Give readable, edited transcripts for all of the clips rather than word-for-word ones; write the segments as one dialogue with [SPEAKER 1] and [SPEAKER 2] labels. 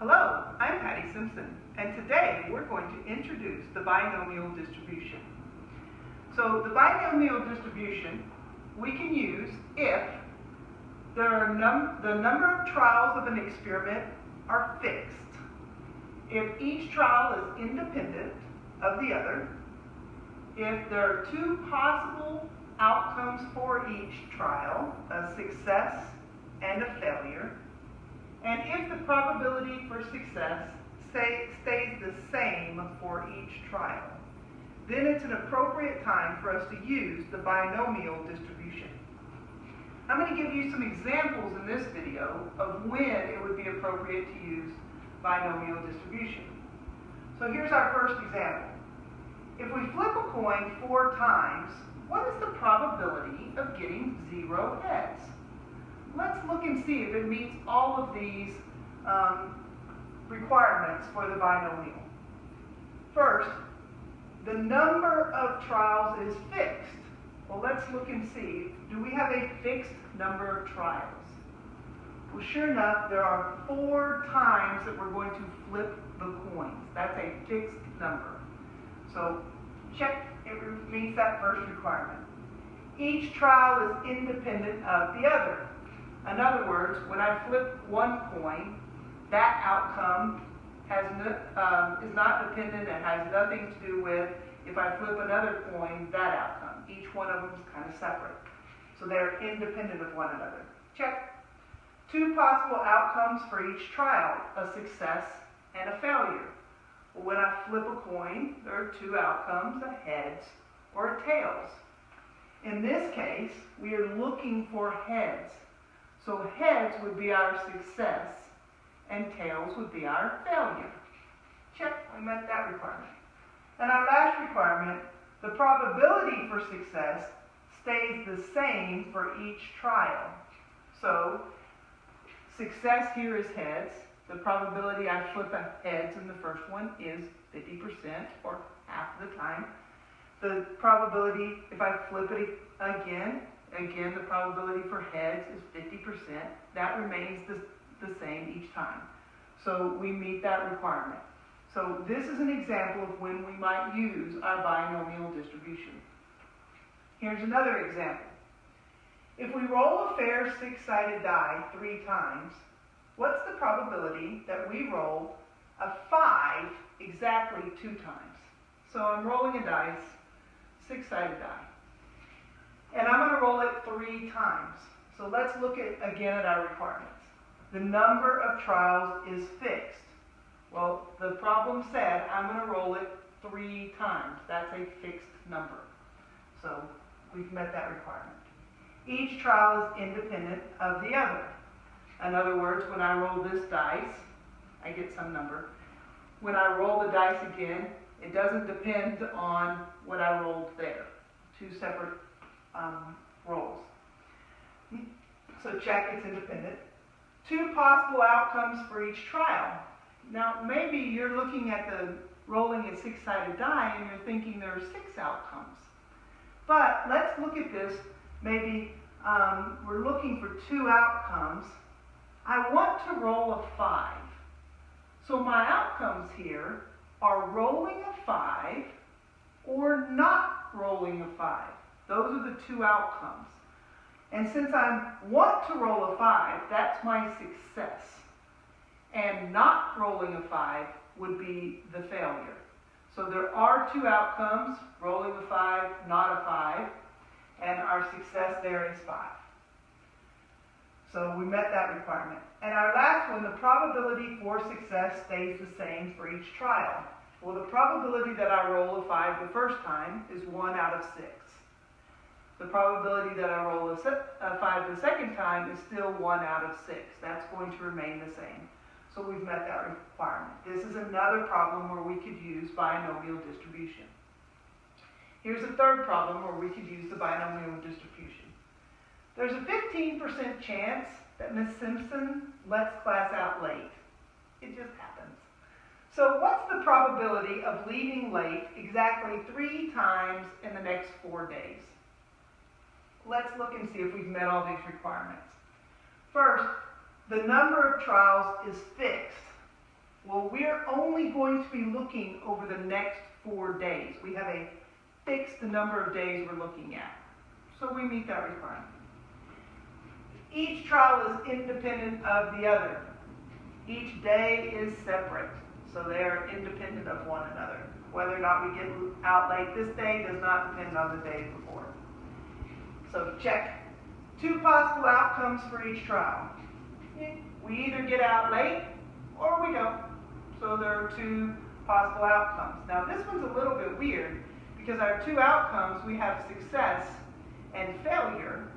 [SPEAKER 1] Hello, I'm Patty Simpson, and today we're going to introduce the binomial distribution. So the binomial distribution we can use if the number of trials of an experiment are fixed, if each trial is independent of the other, if there are two possible outcomes for each trial, a success and a failure, and if the probability for success stays the same for each trial. Then it's an appropriate time for us to use the binomial distribution. I'm going to give you some examples in this video of when it would be appropriate to use binomial distribution. So here's our first example. If we flip a coin 4 times, what is the probability of getting 0 heads? Let's look and see if it meets all of these requirements for the binomial. First, the number of trials is fixed. Well, let's look and see. Do we have a fixed number of trials? Well, sure enough, there are 4 times that we're going to flip the coins. That's a fixed number. So check it meets that first requirement. Each trial is independent of the other. In other words, when I flip one coin, that outcome is not dependent and has nothing to do with if I flip another coin, that outcome. Each one of them is kind of separate. So they're independent of one another. Check. 2 possible outcomes for each trial, a success and a failure. Well, when I flip a coin, there are 2 outcomes, a heads or a tails. In this case, we are looking for heads. So heads would be our success, and tails would be our failure. Check, we met that requirement. And our last requirement, the probability for success stays the same for each trial. So success here is heads. The probability I flip a heads in the first one is 50%, or half the time. The probability, if I flip it again, the probability for heads is 50%. That remains the same each time. So we meet that requirement. So this is an example of when we might use our binomial distribution. Here's another example. If we roll a fair 6-sided die 3 times, what's the probability that we roll a 5 exactly 2 times? So I'm rolling a dice, 6-sided die. And I'm going to roll it 3 times. So let's look again at our requirements. The number of trials is fixed. Well, the problem said I'm going to roll it 3 times. That's a fixed number. So we've met that requirement. Each trial is independent of the other. In other words, when I roll this dice, I get some number. When I roll the dice again, it doesn't depend on what I rolled there. 2 separate rolls. So check, it's independent. 2 possible outcomes for each trial. Now, maybe you're looking at the rolling a 6-sided die and you're thinking there are 6 outcomes. But let's look at this. Maybe we're looking for 2 outcomes. I want to roll a 5. So my outcomes here are rolling a 5 or not rolling a 5. Those are the 2 outcomes. And since I want to roll a 5, that's my success. And not rolling a 5 would be the failure. So there are 2 outcomes, rolling a 5, not a 5, and our success there is 5. So we met that requirement. And our last one, the probability for success stays the same for each trial. Well, the probability that I roll a 5 the first time is 1 out of 6. The probability that I roll a 5 the second time is still 1 out of 6. That's going to remain the same. So we've met that requirement. This is another problem where we could use binomial distribution. Here's a third problem where we could use the binomial distribution. There's a 15% chance that Ms. Simpson lets class out late. It just happens. So what's the probability of leaving late exactly 3 times in the next 4 days? Let's look and see if we've met all these requirements. First, the number of trials is fixed. we're only going to be looking over the next 4 days. We have a fixed number of days we're looking at. So we meet that requirement. Each trial is independent of the other. Each day is separate, so they are independent of one another. Whether or not we get out late this day does not depend on the day before. So check 2 possible outcomes for each trial. We either get out late or we don't. So there are 2 possible outcomes. Now this one's a little bit weird because our 2 outcomes, we have success and failure.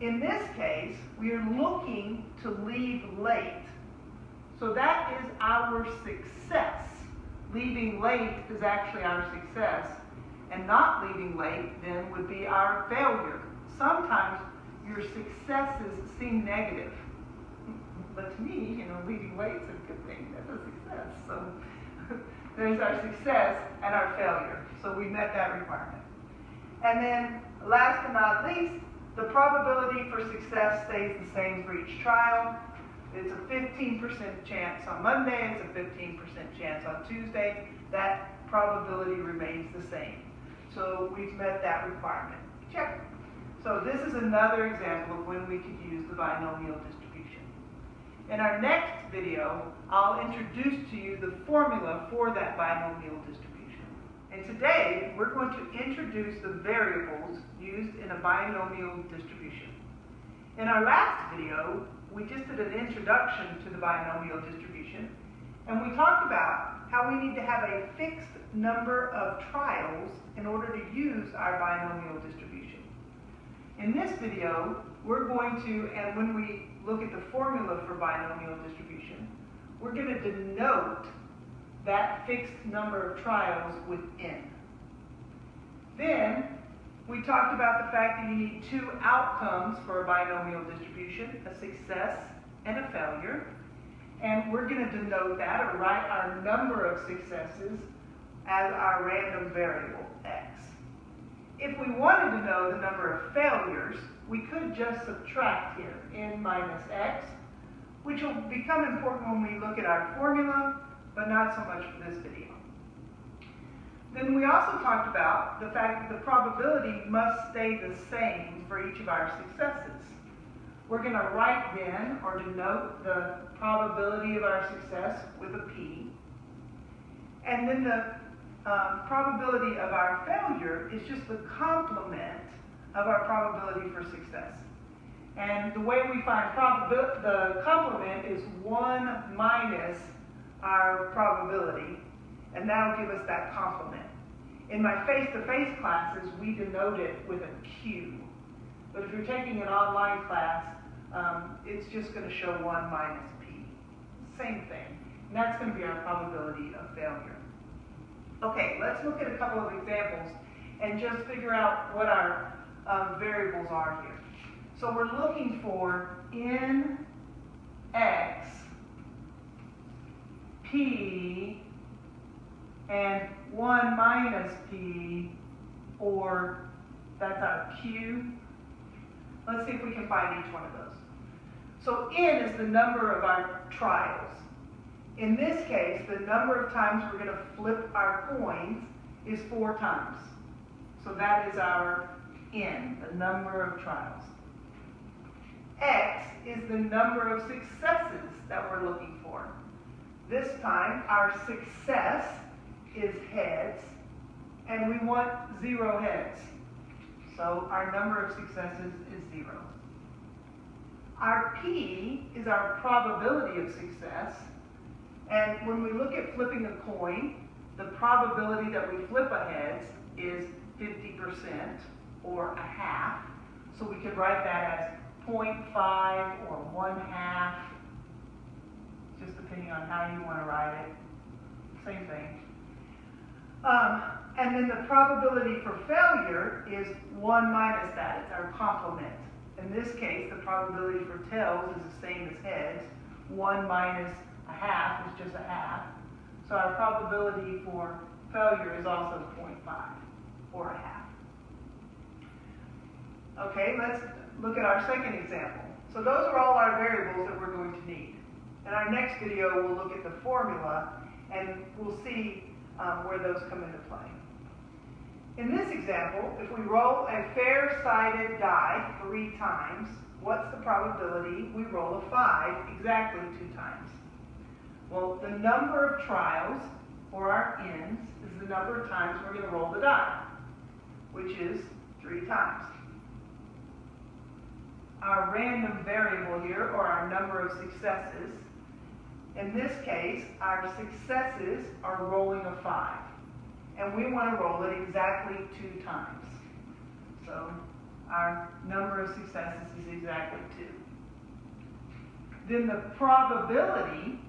[SPEAKER 1] In this case, we are looking to leave late. So that is our success. Leaving late is actually our success. And not leaving late then would be our failure. Sometimes your successes seem negative. But to me, leaving late is a good thing. That's a success. So there's our success and our failure. So we met that requirement. And then last but not least, the probability for success stays the same for each trial. It's a 15% chance on Monday, it's a 15% chance on Tuesday. That probability remains the same. So we've met that requirement. Check. So this is another example of when we could use the binomial distribution. In our next video, I'll introduce to you the formula for that binomial distribution. And today, we're going to introduce the variables used in a binomial distribution. In our last video, we just did an introduction to the binomial distribution, and we talked about how we need to have a fixed number of trials in order to use our binomial distribution. In this video, we're going to, and when we look at the formula for binomial distribution, we're going to denote that fixed number of trials with n. Then, we talked about the fact that you need 2 outcomes for a binomial distribution, a success and a failure. And we're going to denote that, or write our number of successes as our random variable, x. If we wanted to know the number of failures, we could just subtract here, n minus x, which will become important when we look at our formula, but not so much for this video. Then we also talked about the fact that the probability must stay the same for each of our successes. We're going to write then, or denote, the probability of our success with a p. And then the probability of our failure is just the complement of our probability for success. And the way we find the complement is 1 minus our probability, and that'll give us that complement. In my face-to-face classes, we denote it with a Q. But if you're taking an online class, it's just going to show 1 minus P. Same thing. And that's going to be our probability of failure. Okay, let's look at a couple of examples and just figure out what our variables are here. So we're looking for n, x, p, and 1 minus p, or that's our q. Let's see if we can find each one of those. So n is the number of our trials. In this case, the number of times we're going to flip our coins is 4 times. So that is our n, the number of trials. X is the number of successes that we're looking for. This time, our success is heads, and we want 0 heads. So our number of successes is 0. Our P is our probability of success, and when we look at flipping a coin, the probability that we flip a heads is 50%, or a half. So we could write that as 0.5 or 1/2, just depending on how you want to write it. Same thing. And then the probability for failure is 1 minus that. It's our complement. In this case, the probability for tails is the same as heads. 1 minus a half is just a half. So our probability for failure is also 0.5 or a half. Okay, let's look at our second example. So those are all our variables that we're going to need. In our next video, we'll look at the formula and we'll see where those come into play. In this example, if we roll a fair-sided die 3 times, what's the probability we roll a 5 exactly 2 times? Well, the number of trials, or our n's, is the number of times we're going to roll the die, which is 3 times. Our random variable here, or our number of successes, in this case, our successes are rolling a 5. And we want to roll it exactly 2 times. So our number of successes is exactly 2. Then the probability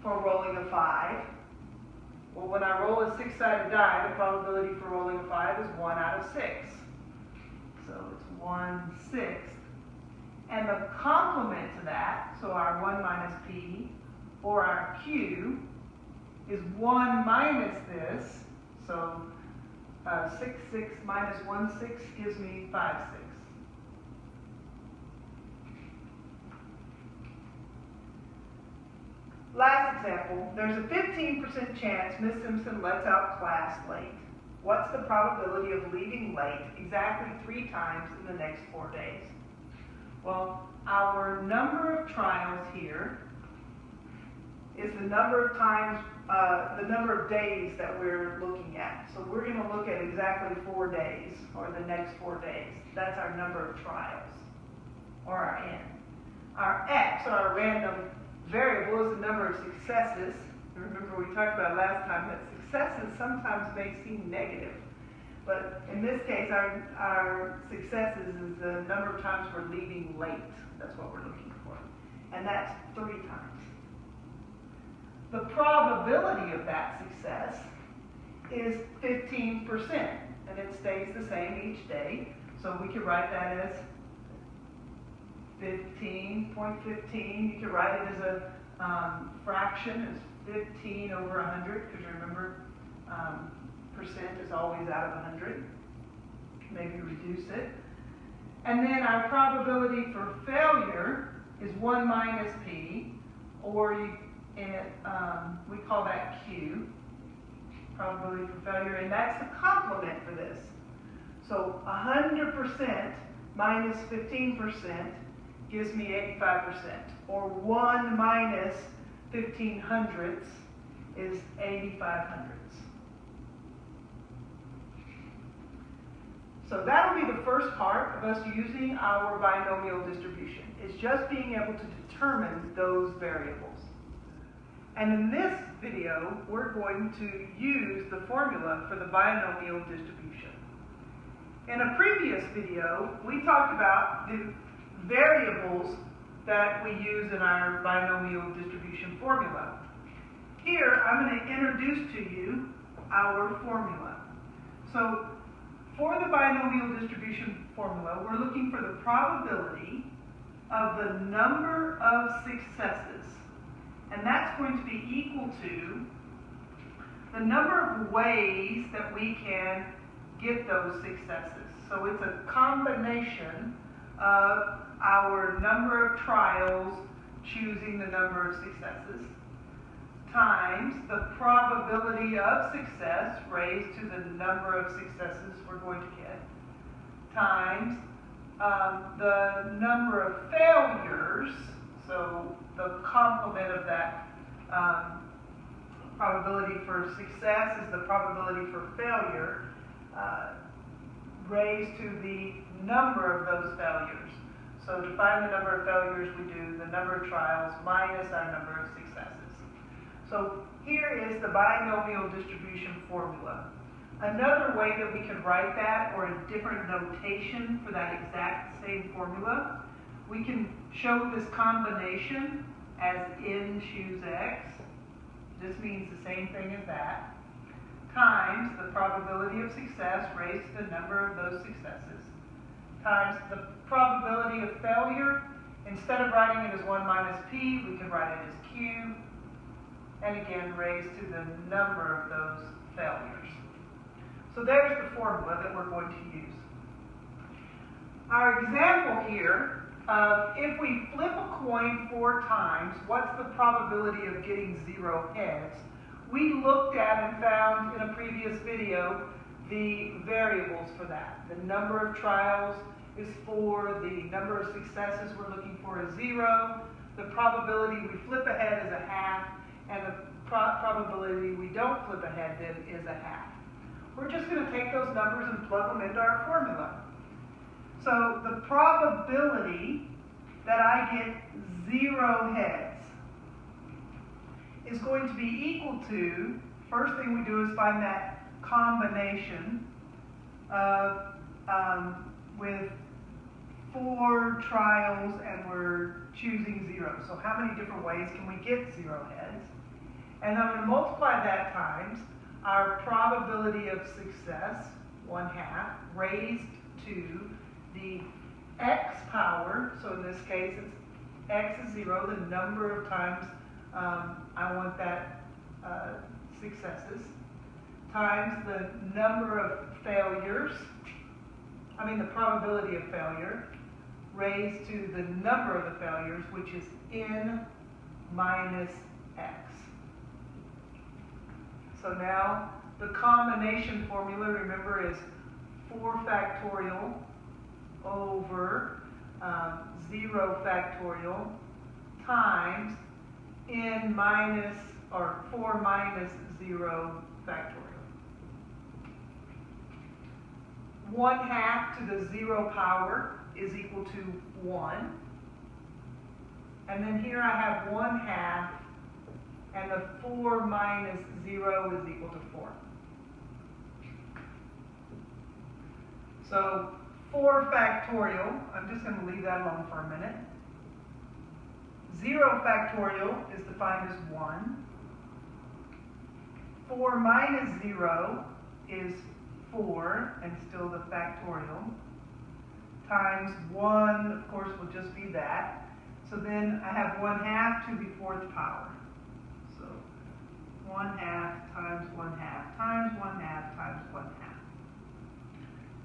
[SPEAKER 1] for rolling a 5, well, when I roll a 6-sided die, the probability for rolling a 5 is 1 out of 6. So it's 1/6. And the complement to that, so our 1 minus p, or our q, is 1 minus this. So 6/6 minus 1/6 gives me 5/6. Last example, there's a 15% chance Miss Simpson lets out class late. What's the probability of leaving late exactly 3 times in the next 4 days? Well, our number of trials here is the number of times, the number of days that we're looking at. So we're going to look at exactly 4 days, or the next 4 days. That's our number of trials, or our n. Our x, or our random variable, is the number of successes. Remember we talked about last time that successes sometimes may seem negative. But in this case, our successes is the number of times we're leaving late. That's what we're looking for. And that's 3 times. The probability of that success is 15%, and it stays the same each day. So we could write that as 15.15. You could write it as a fraction, as 15 over 100, because remember, percent is always out of 100. Maybe reduce it. And then our probability for failure is 1 minus p, or we call that q, probability for failure, and that's the complement for this. So 100% minus 15% gives me 85%, or 1 minus 1500ths is 8500ths. So that'll be the first part of us using our binomial distribution. It's just being able to determine those variables. And in this video, we're going to use the formula for the binomial distribution. In a previous video, we talked about the variables that we use in our binomial distribution formula. Here, I'm going to introduce to you our formula. So, for the binomial distribution formula, we're looking for the probability of the number of successes. And that's going to be equal to the number of ways that we can get those successes. So it's a combination of our number of trials choosing the number of successes times the probability of success raised to the number of successes we're going to get times the number of failures, so the complement of that probability for success is the probability for failure raised to the number of those failures. So to find the number of failures, we do the number of trials minus our number of successes. So here is the binomial distribution formula. Another way that we could write that, or a different notation for that exact same formula, we can show this combination as n choose x. This means the same thing as that, times the probability of success raised to the number of those successes, times the probability of failure. Instead of writing it as 1 minus p, we can write it as q, and again raised to the number of those failures. So there's the formula that we're going to use. Our example here if we flip a coin 4 times, what's the probability of getting 0 heads? We looked at and found in a previous video the variables for that. The number of trials is 4, the number of successes we're looking for is 0, the probability we flip ahead is a half, and the probability we don't flip ahead then is a half. We're just going to take those numbers and plug them into our formula. So the probability that I get 0 heads is going to be equal to, first thing we do is find that combination of, with 4 trials and we're choosing 0. So how many different ways can we get 0 heads? And I'm going to multiply that times our probability of success, 1/2, raised to the x power, so in this case it's x is 0, the number of times I want that successes, times the number of failures, the probability of failure, raised to the number of the failures, which is n minus x. So now the combination formula, remember, is 4 factorial over 0 factorial times n minus, or 4 minus 0 factorial. 1/2 to the 0 power is equal to 1. And then here I have 1/2, and the 4 minus 0 is equal to 4. So 4 factorial, I'm just going to leave that alone for a minute. 0 factorial is defined as 1. 4 minus 0 is 4, and still the factorial, times 1, of course, will just be that. So then I have 1/2 to the 4th power. So 1/2 times 1/2 times 1/2 times 1/2.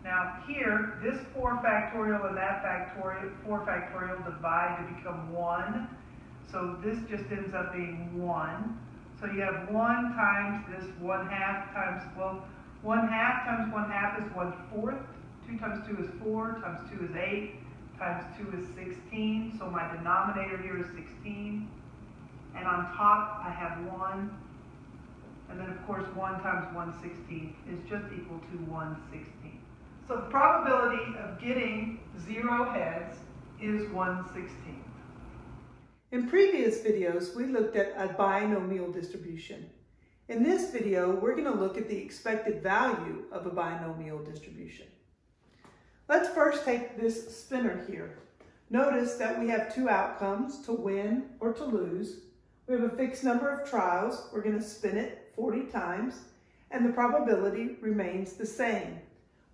[SPEAKER 1] Now here, this 4 factorial and that factorial, 4 factorial divide to become 1. So this just ends up being 1. So you have 1 times this 1/2 times, well, 1/2 times 1/2 is 1/4. 2 times 2 is 4, times 2 is 8, times 2 is 16. So my denominator here is 16. And on top I have 1. And then of course 1 times 1/16 is just equal to 1/16. So the probability of getting 0 heads is 1/16. In previous videos, we looked at a binomial distribution. In this video, we're going to look at the expected value of a binomial distribution. Let's first take this spinner here. Notice that we have 2 outcomes, to win or to lose. We have a fixed number of trials. We're going to spin it 40 times, and the probability remains the same.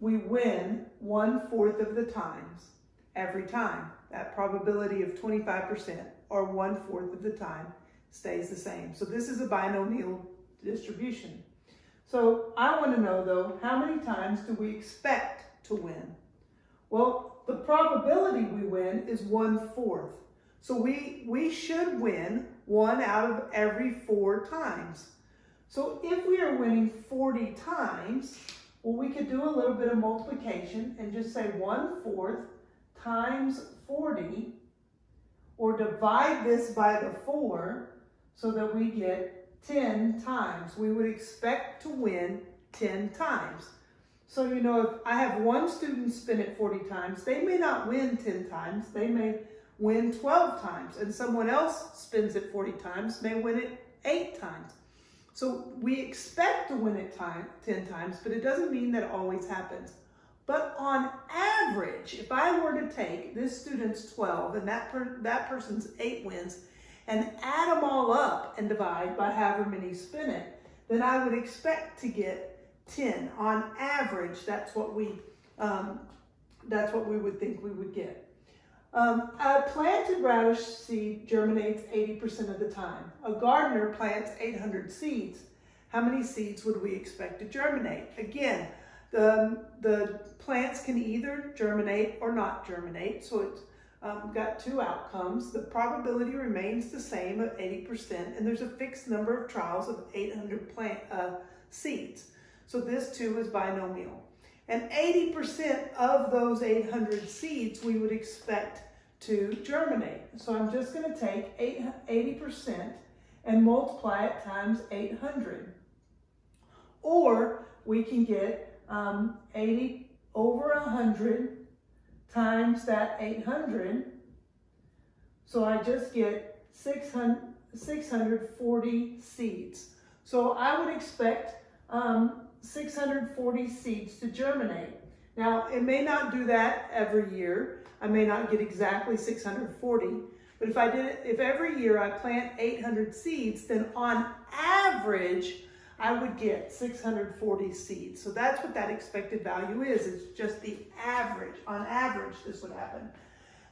[SPEAKER 1] We win 1/4 of the times every time. That probability of 25%, or 1/4 of the time, stays the same. So this is a binomial distribution. So I want to know, though, how many times do we expect to win? Well, the probability we win is 1/4. So we should win 1 out of every 4 times. So if we are winning 40 times, well, we could do a little bit of multiplication and just say 1/4 times 40, or divide this by the 4 so that we get 10 times. We would expect to win 10 times. So, if I have one student spin it 40 times, they may not win 10 times. They may win 12 times. And someone else spins it 40 times, may win it 8 times. So we expect to win it 10 times, but it doesn't mean that it always happens. But on average, if I were to take this student's 12 and that person's 8 wins and add them all up and divide by however many spin it, then I would expect to get 10. On average, that's what we would think we would get. A planted radish seed germinates 80% of the time. A gardener plants 800 seeds. How many seeds would we expect to germinate? Again, the plants can either germinate or not germinate, so it's
[SPEAKER 2] got two outcomes. The probability remains the same at 80%, and there's a fixed number of trials of 800 seeds. So this too is binomial. And 80% of those 800 seeds we would expect to germinate. So I'm just going to take 80% and multiply it times 800. Or we can get 80 over 100 times that 800. So I just get 640 seeds. So I would expect 640 seeds to germinate. Now, it may not do that every year. I may not get exactly 640, but if every year I plant 800 seeds, then on average, I would get 640 seeds. So that's what that expected value is. It's just the average. On average, this would happen.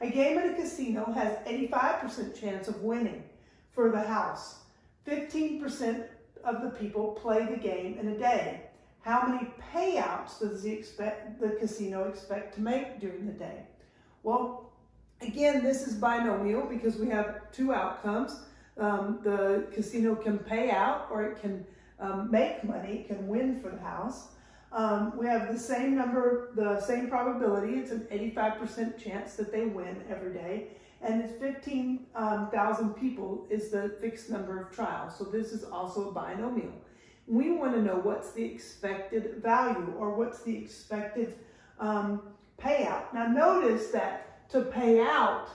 [SPEAKER 2] A game at a casino has 85% chance of winning for the house. 15% of the people play the game in a day. How many payouts does the casino expect to make during the day? Well, again, this is binomial because we have two outcomes. The casino can pay out, or it can make money, it can win for the house. We have the same probability. It's an 85% chance that they win every day. And it's 15,000 people is the fixed number of trials. So this is also a binomial. We want to know what's the expected value, or what's the expected payout. Now notice that to pay out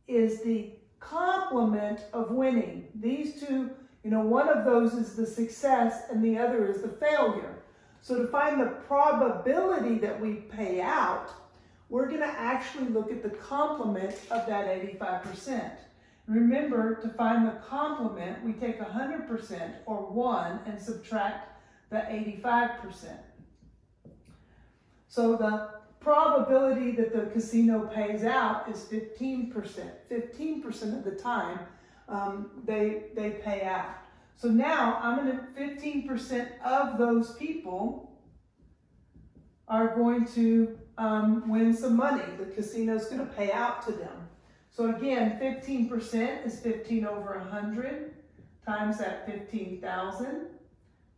[SPEAKER 2] is the complement of winning. These two, one of those is the success and the other is the failure. So to find the probability that we pay out, we're going to actually look at the complement of that 85%. Remember, to find the complement, we take 100%, or 1, and subtract the 85%. So the probability that the casino pays out is 15%. 15% of the time they pay out. So now I'm going to 15% of those people are going to win some money. The casino's going to pay out to them. So again, 15% is 15 over 100 times that 15,000.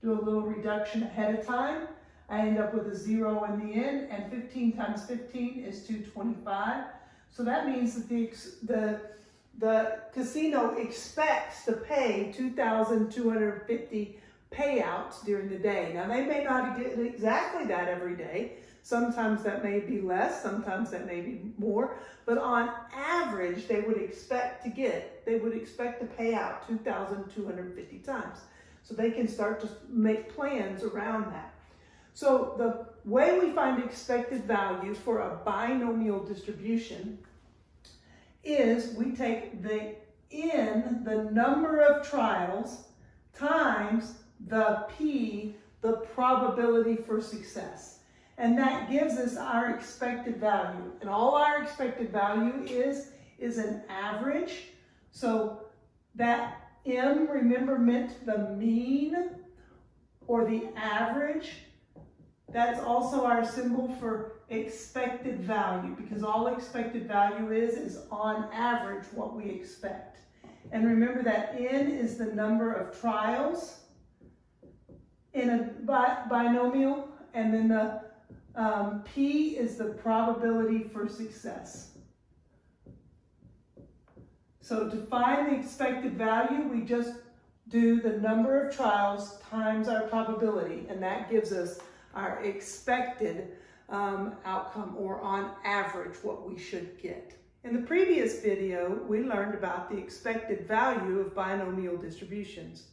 [SPEAKER 2] Do a little reduction ahead of time. I end up with a 0 in the end, and 15 times 15 is 225. So that means that the casino expects to pay 2,250 payouts during the day. Now, they may not get exactly that every day. Sometimes that may be less, sometimes that may be more, but on average, they would expect to pay out 2,250 times. So they can start to make plans around that. So the way we find expected value for a binomial distribution is we take the number of trials, times the P, the probability for success. And that gives us our expected value. And all our expected value is an average. So that M, remember, meant the mean or the average. That's also our symbol for expected value, because all expected value is on average what we expect. And remember that N is the number of trials in a binomial, and then the P is the probability for success. So to find the expected value, we just do the number of trials times our probability, and that gives us our expected outcome, or on average what we should get. In the previous video, we learned about the expected value of binomial distributions.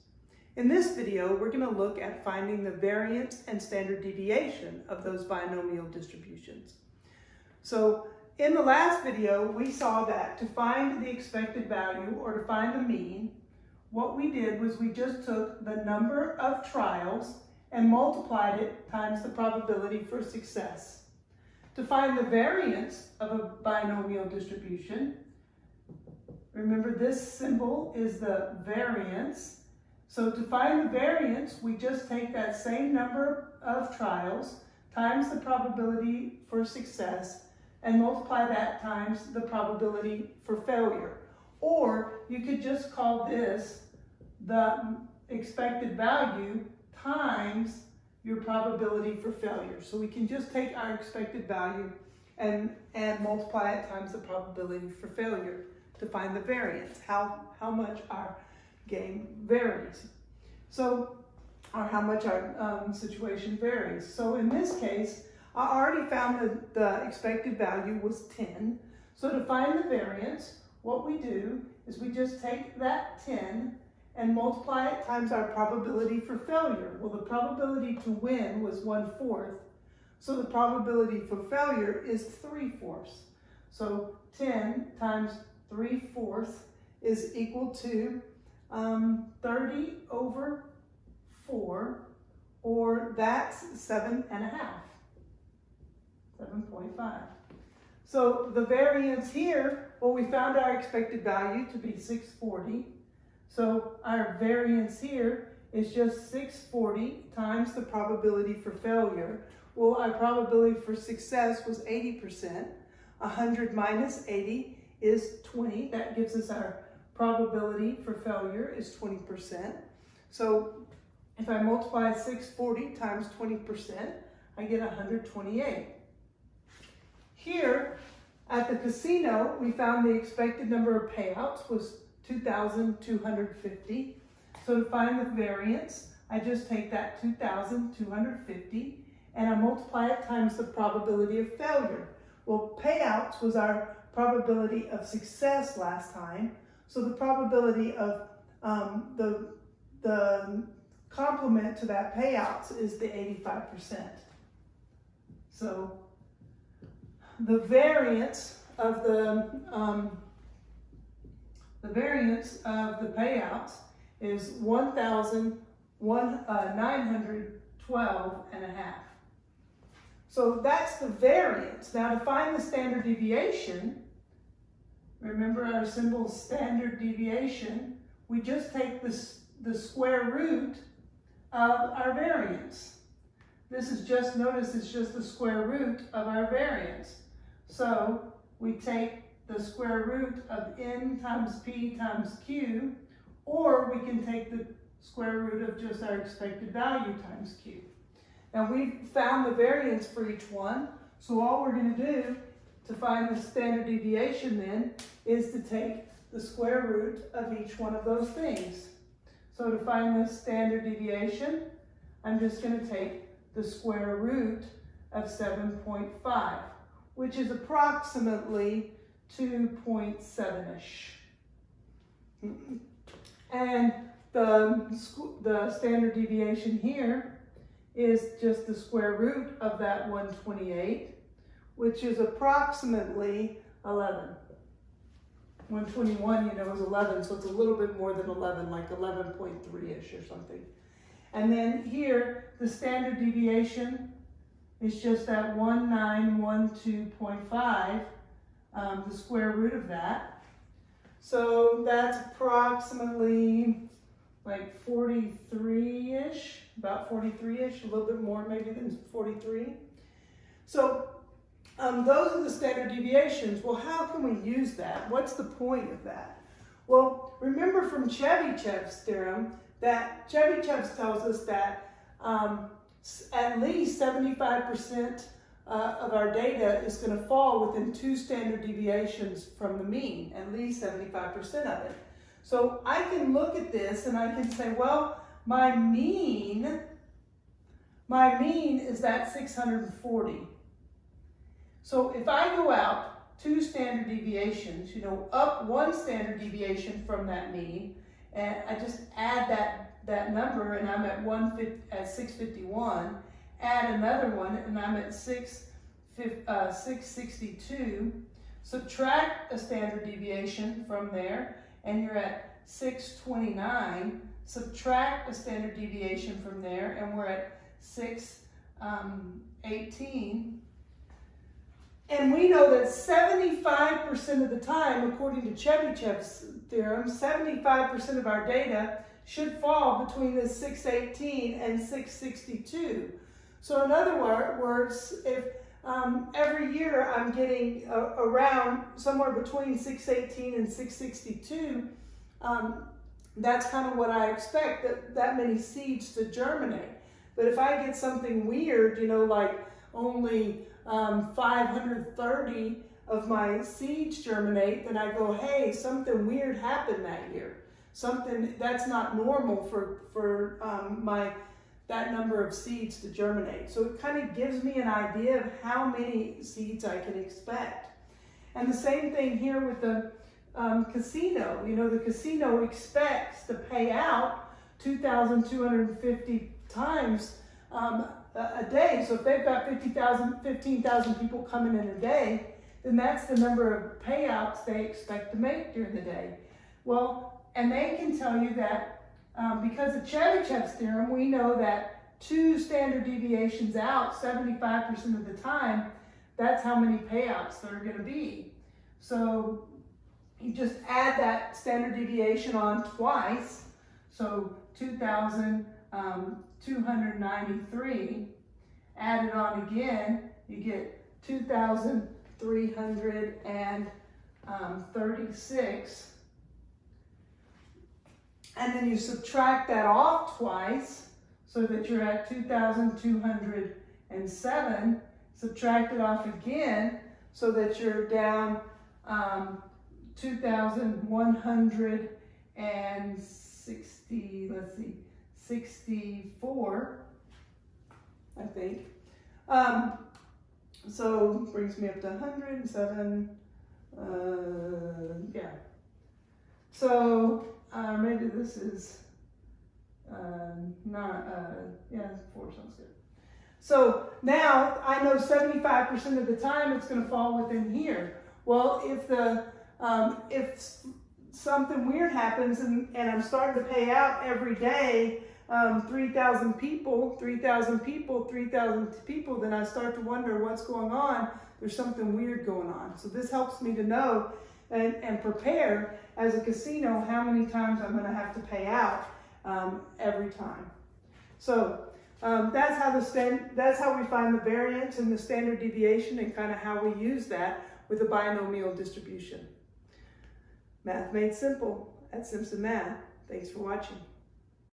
[SPEAKER 2] In this video, we're going to look at finding the variance and standard deviation of those binomial distributions. So in the last video, we saw that to find the expected value, or to find the mean, what we did was we just took the number of trials and multiplied it times the probability for success. To find the variance of a binomial distribution, remember this symbol is the variance. So to find the variance, we just take that same number of trials times the probability for success and multiply that times the probability for failure. Or you could just call this the expected value times your probability for failure. So we can just take our expected value and multiply it times the probability for failure to find the variance, how much our game varies. So, or how much our situation varies. So in this case, I already found that the expected value was 10. So to find the variance, what we do is we just take that 10 and multiply it times our probability for failure. Well, the probability to win was 1/4. So the probability for failure is 3/4. So 10 times 3/4 is equal to 30/4, or that's 7.5. 7.5. So the variance here, well, we found our expected value to be 640. So our variance here is just 640 times the probability for failure. Well, our probability for success was 80%. 100 minus 80 is 20. That gives us our probability for failure is 20%. So if I multiply 640 times 20%, I get 128. Here at the casino, we found the expected number of payouts was 2,250. So to find the variance, I just take that 2,250 and I multiply it times the probability of failure. Well, payouts was our probability of success last time. So the probability of the complement to that payouts is the 85%. So the variance of the payouts is 1,912.5. So that's the variance. Now to find the standard deviation, remember our symbol standard deviation, we just take the square root of our variance. This is just, notice it's just the square root of our variance. So we take the square root of n times p times q, or we can take the square root of just our expected value times q. Now we've found the variance for each one, so all we're going to do to find the standard deviation then is to take the square root of each one of those things. So to find the standard deviation, I'm just going to take the square root of 7.5, which is approximately 2.7-ish. And the standard deviation here is just the square root of that 128, which is approximately 11. 121, is 11, so it's a little bit more than 11, like 11.3-ish or something. And then here, the standard deviation is just that 1912.5, the square root of that. So that's approximately like 43-ish, about 43-ish, a little bit more maybe than 43. So those are the standard deviations. Well, how can we use that? What's the point of that? Well, remember from Chebyshev's theorem that Chebyshev tells us that at least 75% of our data is going to fall within 2 standard deviations from the mean, at least 75% of it. So I can look at this and I can say, well, my mean is that 640. So if I go out 2 standard deviations, up 1 standard deviation from that mean, and I just add that number and I'm at 651, add another one and I'm at 662, subtract a standard deviation from there and you're at 629, subtract a standard deviation from there and we're at 618. And we know that 75% of the time, according to Chebyshev's theorem, 75% of our data should fall between the 618 and 662. So in other words, if every year I'm getting around somewhere between 618 and 662. That's kind of what I expect, that many seeds to germinate. But if I get something weird, you know, like only 530 of my seeds germinate, then I go, hey, something weird happened that year. Something that's not normal for that number of seeds to germinate. So it kind of gives me an idea of how many seeds I can expect. And the same thing here with the casino. You know, the casino expects to pay out 2,250 times a day. So if they've got 15,000 people coming in a day, then that's the number of payouts they expect to make during the day. Well, and they can tell you that because of Chebyshev's theorem, we know that 2 standard deviations out, 75% of the time, that's how many payouts there are going to be. So you just add that standard deviation on twice. So 2,293, add it on again, you get 2,336. And then you subtract that off twice so that you're at 2,207. Subtract it off again so that you're down 2,160, let's see, 64, I think. So brings me up to 107, yeah. So maybe this is yeah, 4 sounds good. So now I know 75% of the time it's going to fall within here. Well, if something weird happens and I'm starting to pay out every day 3,000 people, then I start to wonder what's going on. There's something weird going on. So this helps me to know and prepare as a casino how many times I'm going to have to pay out every time. So that's how we find the variance and the standard deviation, and kind of how we use that with a binomial distribution. Math made simple at Simpson Math. Thanks for watching.